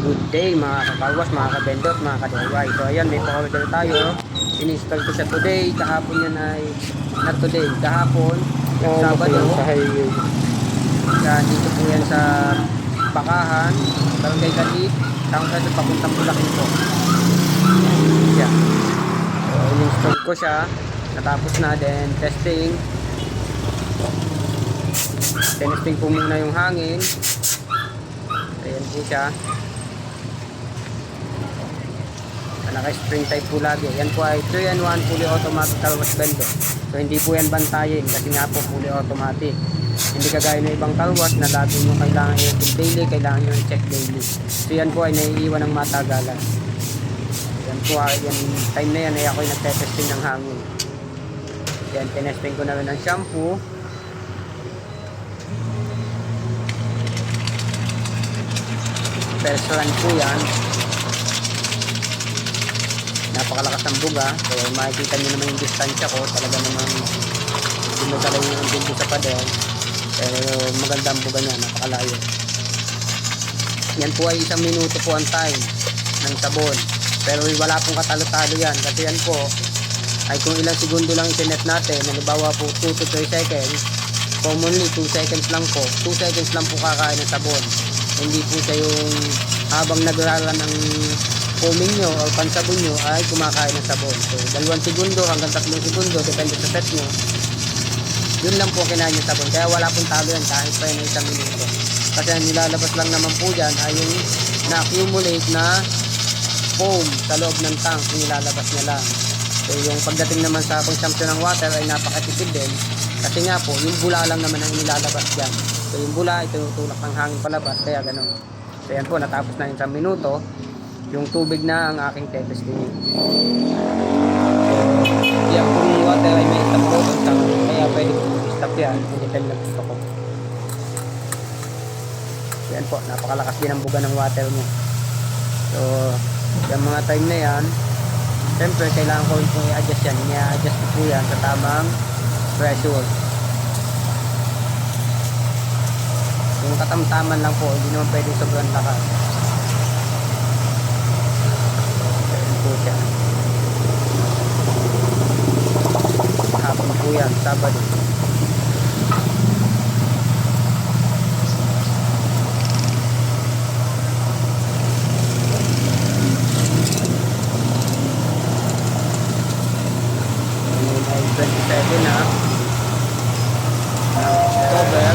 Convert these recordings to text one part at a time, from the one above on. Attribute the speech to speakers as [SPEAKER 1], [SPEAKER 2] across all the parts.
[SPEAKER 1] Good day mga kakalwas, mga kabendot, mga ka-DIY. So ayan, may pa-order tayo. In-install ko siya today. Kahapon yan ay, not today, kahapon, Sabado.
[SPEAKER 2] Sa highway.
[SPEAKER 1] Yan, dito po yan sa Bakahan, Barangay Galit, Tangka sa papuntang Bulacan po. Yan. So in-install ko siya. Natapos na, then testing. Testing po muna yung hangin. Ayan po siya. Naka-spring type po lagi. Yan po ay 3-in-1 fully automatic carwash bendo. So hindi po yan bantayin kasi nga po fully automatic. Hindi kagaya ng ibang carwash na lagi nyo kailangan i-check daily, kailangan nyo i-check daily. So yan po ay naiiwan ng matagalan. Yan po ay yan, time na yan ay ako ay nagte-testing ng hangin. Yan, tinesting ko na rin ng shampoo. First run po yan. Napakalakas ng buga. So makikita nyo naman yung distansya ko. Talaga naman dinadala yung dito sa pader. Pero maganda ang buga niya. Napakalayo. Yan po ay 1 minuto po ang time ng sabon. Pero wala pong katalo-talo yan. Kasi yan po ay kung ilang segundo lang isinet natin. Halimbawa po 2 to 3 seconds. Commonly 2 seconds lang po. 2 seconds lang po kakain ng sabon. Hindi po siya yung habang nagrara ng foaming nyo o pansabon nyo ay kumakain ng sabon. So 2 segundo hanggang 3 segundo depende sa set nyo. Yun lang po kinain yung sabon. Kaya wala pong talo yan kahit pa yun 1 minuto. Kasi ang nilalabas lang naman po dyan ay yung na-accumulate na foam sa loob ng tank. Yung nilalabas niya lang. So yung pagdating naman sa consumption ng water ay napakatipid din. Kasi nga po yung bula lang naman ang nilalabas dyan. So yung bula ay tinutulak ng hangin palabas. Kaya ganun. So yan po, natapos na yung 1 minuto. Yung tubig na ang aking testing. So yan po yung water ay may stop button sa kaya pwede po stop yan. Anytime na gusto ko. So yan po, napakalakas din ang buga ng water mo. So yung mga time na yan, siyempre kailangan ko rin pong i-adjust yan. I-adjust ko po yan sa tamang pressure. Yung katamtaman lang po, hindi naman pwedeng sobrang lakas. Ayan po siya. Hapon po yan, Sabado. Ngayon ay 27 na. October.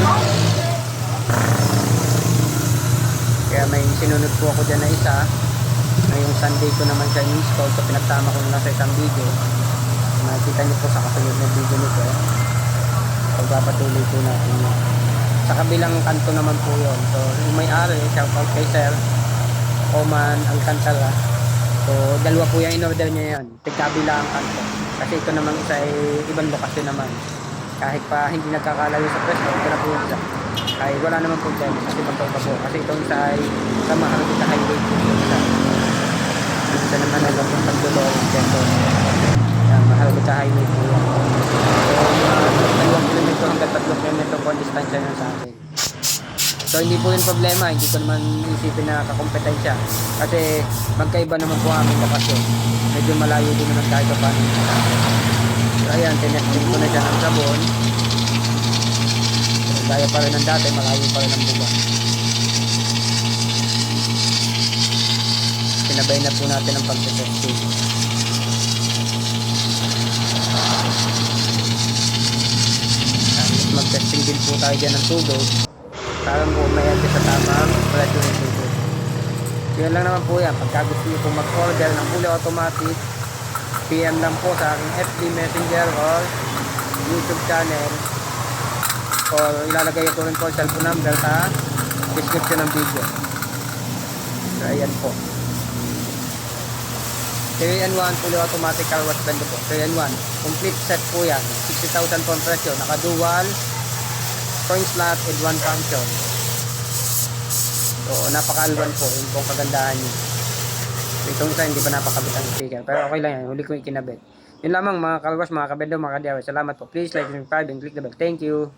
[SPEAKER 1] Kaya may sinunod po ako dyan na isa. Ngayong Sunday ko naman siya install. So pinagsama ko na lang sa isang video. Makikita niyo po sa kasunod na video nito. Pagpapatuloy po natin. Sa kabilang kanto naman po yun. So yung may-ari, shout out kay Sir Oman Alcantara. So dalawa po yung in-order niya yan. Tigkabila ang kanto. Kasi ito naman isa ay ibang lokasyon naman. Kahit pa hindi nagkakalayo sa preso, ito na po yung isa. Kahit wala naman problema kasi magkaiba po. Kasi itong isa ay sa Maharlika Highway po yung isa. Isa naman ay lang yung Pagdolong Quezon. Yan, Maharlika Highway po yan. So 2 kilometro hanggang 3 kilometro po ang distansya yun sa akin. So hindi po yung problema, hindi ko naman isipin na kakompetensya. Kasi magkaiba naman po aming lokasyon. Medyo malayo din naman kahit pa paano. So ayan, tinesting ko na dyan ang sabon. Gaya pa rin ng dati, malayo pa rin ang buga. Sinabay na po natin ang pag-testing. Mag-testing din po tayo dyan ng tubig para po may adjust sa tamang pressure ng tubig. Yun lang naman po yan. Pagka gusto nyo po mag-order ng fully automatic, PM lang po sa aking FB Messenger or YouTube channel, or ilalagay ko rin po cellphone number sa description ng video. So ayan po, 3-in-1 fully automatic car wash bendo po. 3-in-1 complete set po yan. 60,000 po ang presyo. Naka dual coin slot and 1 function. So napaka-alwan po. Yun po ang kagandahan nyo. So itong isa hindi pa napakabit ang speaker, pero okay lang yan. Huli ko ikinabit. Yun lamang mga car wash, mga kabendo, mga ka-DIY. Salamat po. Please like and subscribe and click the bell. Thank you.